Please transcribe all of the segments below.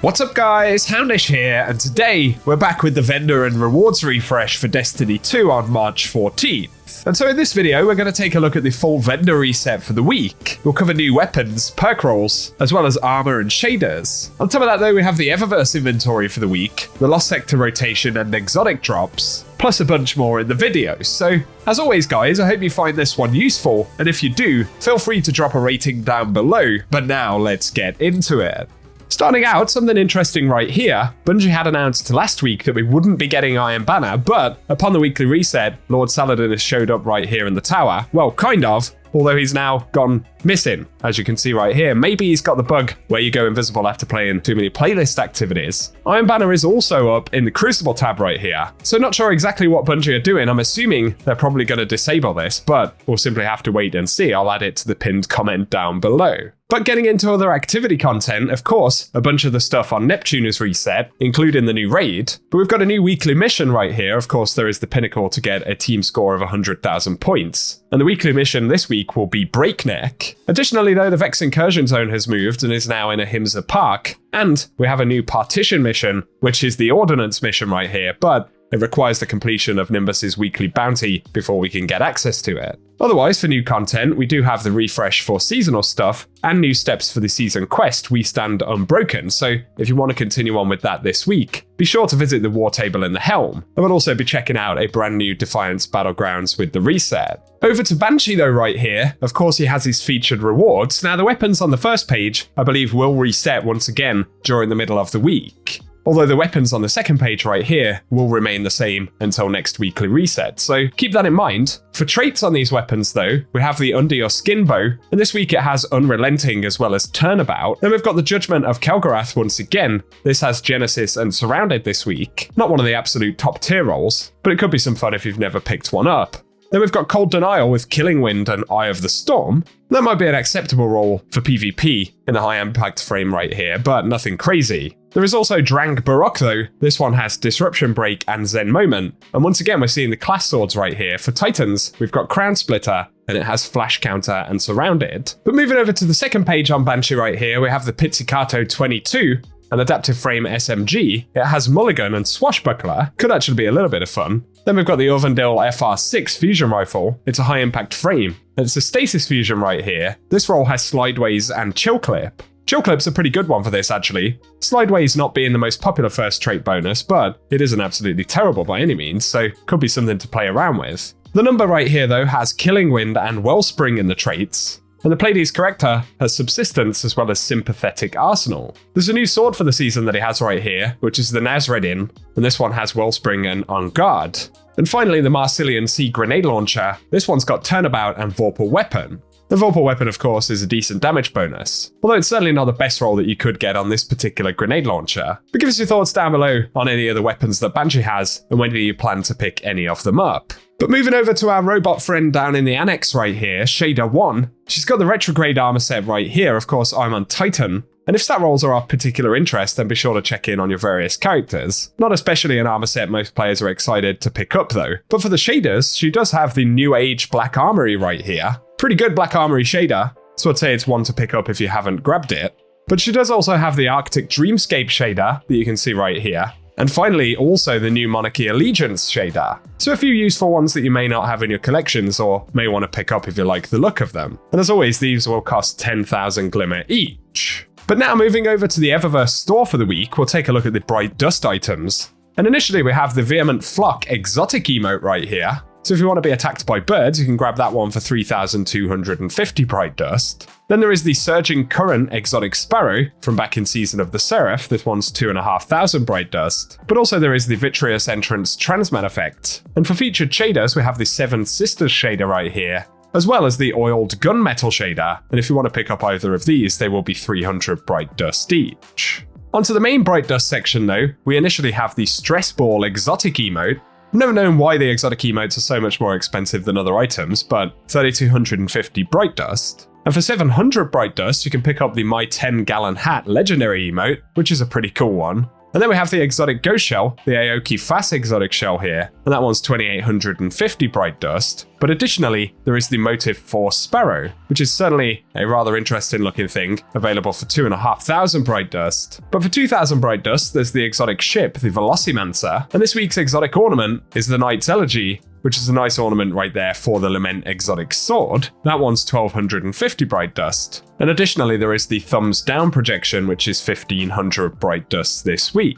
What's up guys, Houndish here, and today we're back with the vendor and rewards refresh for Destiny 2 on March 14th. And so in this video, we're going to take a look at the full vendor reset for the week. We'll cover new weapons, perk rolls, as well as armor and shaders. On top of that though, we have the Eververse inventory for the week, the Lost Sector rotation and exotic drops, plus a bunch more in the video. So as always guys, I hope you find this one useful, and if you do, feel free to drop a rating down below. But now let's get into it. Starting out, something interesting right here. Bungie had announced last week that we wouldn't be getting Iron Banner, but upon the weekly reset, Lord Saladin has showed up right here in the tower. Well, kind of, although he's now gone missing, as you can see right here. Maybe he's got the bug where you go invisible after playing too many playlist activities. Iron Banner is also up in the Crucible tab right here. So not sure exactly what Bungie are doing. I'm assuming they're probably going to disable this, but we'll simply have to wait and see. I'll add it to the pinned comment down below. But getting into other activity content, of course, a bunch of the stuff on Neptune is reset, including the new raid. But we've got a new weekly mission right here. Of course, there is the pinnacle to get a team score of 100,000 points. And the weekly mission this week will be Breakneck. Additionally though, the Vex Incursion Zone has moved and is now in Ahimsa Park. And we have a new Partition mission, which is the Ordnance mission right here, but it requires the completion of Nimbus's weekly bounty before we can get access to it. Otherwise, for new content, we do have the refresh for seasonal stuff and new steps for the season quest, We Stand Unbroken. So if you want to continue on with that this week, be sure to visit the War Table in the Helm. I will also be checking out a brand new Defiance Battlegrounds with the reset. Over to Banshee though right here, of course he has his featured rewards. Now the weapons on the first page, I believe will reset once again during the middle of the week. Although the weapons on the second page right here will remain the same until next weekly reset, so keep that in mind. For traits on these weapons though, we have the Under Your Skin bow, and this week it has Unrelenting as well as Turnabout. Then we've got the Judgment of Kelgarath once again. This has Genesis and Surrounded this week. Not one of the absolute top tier rolls, but it could be some fun if you've never picked one up. Then we've got Cold Denial with Killing Wind and Eye of the Storm. That might be an acceptable role for PvP in the high impact frame right here, but nothing crazy. There is also Drang Baroque though. This one has Disruption Break and Zen Moment. And once again, we're seeing the class swords right here. For Titans, we've got Crown Splitter, and it has Flash Counter and Surrounded. But moving over to the second page on Banshee right here, we have the Pizzicato 22, an adaptive frame SMG. It has Mulligan and Swashbuckler. Could actually be a little bit of fun. Then we've got the Ovendale FR6 fusion rifle. It's a high impact frame. And it's a stasis fusion right here. This roll has Slideways and Chill Clip. Chill Clip's a pretty good one for this actually. Slideways not being the most popular first trait bonus, but it isn't absolutely terrible by any means, so could be something to play around with. The number right here though has Killing Wind and Wellspring in the traits. And the Pleiades Corrector has Subsistence as well as Sympathetic Arsenal. There's a new sword for the season that he has right here, which is the Nazreddin, and this one has Wellspring and On Guard. And finally, the Marsilian Sea Grenade Launcher. This one's got Turnabout and Vorpal Weapon. The Vorpal Weapon, of course, is a decent damage bonus, although it's certainly not the best roll that you could get on this particular grenade launcher. But give us your thoughts down below on any of the weapons that Banshee has, and when do you plan to pick any of them up. But moving over to our robot friend down in the annex right here, Shader 1, she's got the retrograde armor set right here. Of course, I'm on Titan. And if stat rolls are of particular interest, then be sure to check in on your various characters. Not especially an armor set most players are excited to pick up though. But for the shaders, she does have the New Age Black Armory right here. Pretty good Black Armory shader, so I'd say it's one to pick up if you haven't grabbed it. But she does also have the Arctic Dreamscape shader that you can see right here. And finally, also the new Monarchy Allegiance shader. So a few useful ones that you may not have in your collections or may want to pick up if you like the look of them. And as always, these will cost 10,000 glimmer each. But now moving over to the Eververse store for the week, we'll take a look at the Bright Dust items. And initially we have the Vehement Flock exotic emote right here. So if you want to be attacked by birds, you can grab that one for 3,250 Bright Dust. Then there is the Surging Current exotic Sparrow from back in Season of the Seraph. This one's 2,500 Bright Dust. But also there is the Vitreous Entrance Transmat effect. And for featured shaders, we have the Seven Sisters shader right here, as well as the Oiled Gunmetal shader. And if you want to pick up either of these, they will be 300 Bright Dust each. Onto the main Bright Dust section though, we initially have the Stress Ball exotic emote. I've never known why the exotic emotes are so much more expensive than other items, but 3,250 Bright Dust. And for 700 Bright Dust, you can pick up the My 10 Gallon Hat legendary emote, which is a pretty cool one. And then we have the exotic ghost shell, the Aoki Fast exotic shell here, and that one's 2850 bright dust. But additionally, there is the motive for Sparrow, which is certainly a rather interesting looking thing, available for 2500 bright dust. But for 2000 bright dust, there's the exotic ship, the Velocimancer, and this week's exotic ornament is the Knight's Elegy, which is a nice ornament right there for the Lament exotic sword. That one's 1250 bright dust. And additionally, there is the thumbs down projection, which is 1500 bright dust this week.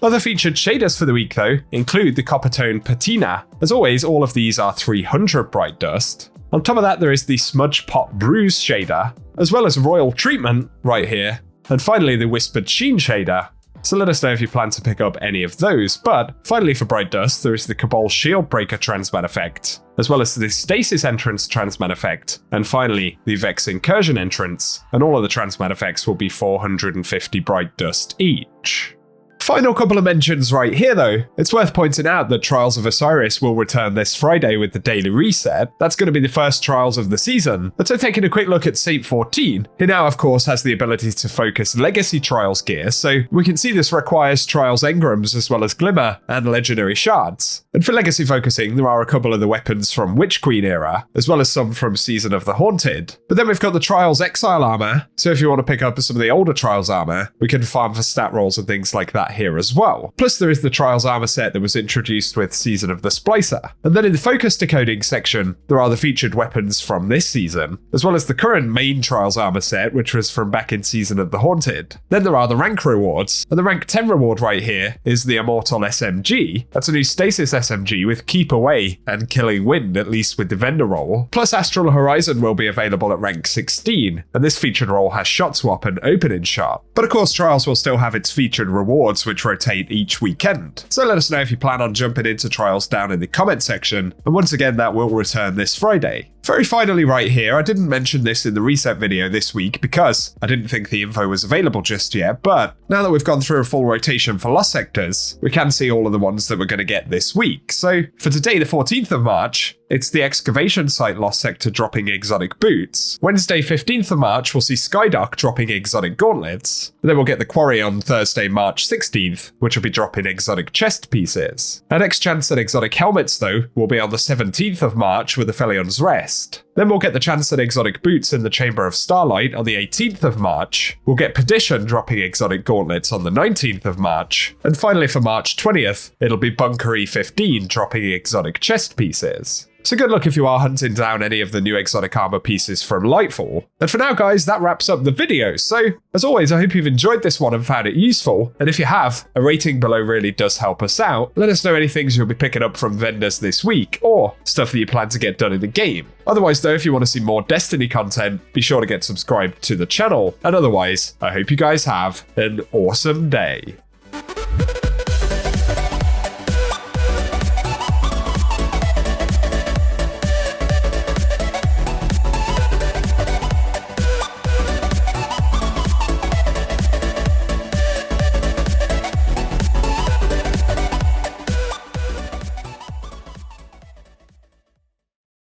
Other featured shaders for the week though include the Coppertone Patina. As always, all of these are 300 bright dust. On top of that, there is the Smudge Pop Bruise shader, as well as Royal Treatment right here. And finally, the Whispered Sheen shader. So let us know if you plan to pick up any of those. But finally for bright dust, there is the Cabal Shield Breaker Transmat effect, as well as the Stasis Entrance Transmat effect, and finally the Vex Incursion entrance. And all of the transmat effects will be 450 bright dust each. Final couple of mentions right here though. It's worth pointing out that Trials of Osiris will return this Friday with the daily reset. That's going to be the first Trials of the season. But so taking a quick look at Saint 14, he now of course has the ability to focus Legacy Trials gear, so we can see this requires Trials engrams as well as Glimmer and Legendary Shards. And for Legacy focusing, there are a couple of the weapons from Witch Queen era, as well as some from Season of the Haunted. But then we've got the Trials Exile armor, so if you want to pick up some of the older Trials armor, we can farm for stat rolls and things like that here as well. Plus there is the Trials armor set that was introduced with Season of the Splicer. And then in the focus decoding section, there are the featured weapons from this season, as well as the current main Trials armor set, which was from back in Season of the Haunted. Then there are the rank rewards, and the rank 10 reward right here is the Immortal SMG. That's a new Stasis SMG with Keep Away and Killing Wind, at least with the vendor roll. Plus Astral Horizon will be available at rank 16, and this featured roll has Shot Swap and Opening Shot. But of course Trials will still have its featured rewards, which rotate each weekend. So let us know if you plan on jumping into Trials down in the comment section, and once again that will return this Friday. Very finally right here, I didn't mention this in the reset video this week because I didn't think the info was available just yet, but now that we've gone through a full rotation for Lost Sectors, we can see all of the ones that we're going to get this week. So for today, the 14th of March, it's the Excavation Site Lost Sector dropping exotic boots. Wednesday, 15th of March, we'll see Skydock dropping exotic gauntlets. And then we'll get the Quarry on Thursday, March 16th, which will be dropping exotic chest pieces. Our next chance at exotic helmets, though, will be on the 17th of March with the Felion's Rest. Then we'll get the chance at exotic boots in the Chamber of Starlight on the 18th of March. We'll get Perdition dropping exotic gauntlets on the 19th of March. And finally for March 20th, it'll be Bunker E15 dropping exotic chest pieces. So good luck if you are hunting down any of the new exotic armor pieces from Lightfall. And for now guys, that wraps up the video. So as always, I hope you've enjoyed this one and found it useful. And if you have, a rating below really does help us out. Let us know any things you'll be picking up from vendors this week, or stuff that you plan to get done in the game. Otherwise though, if you want to see more Destiny content, be sure to get subscribed to the channel. And otherwise, I hope you guys have an awesome day.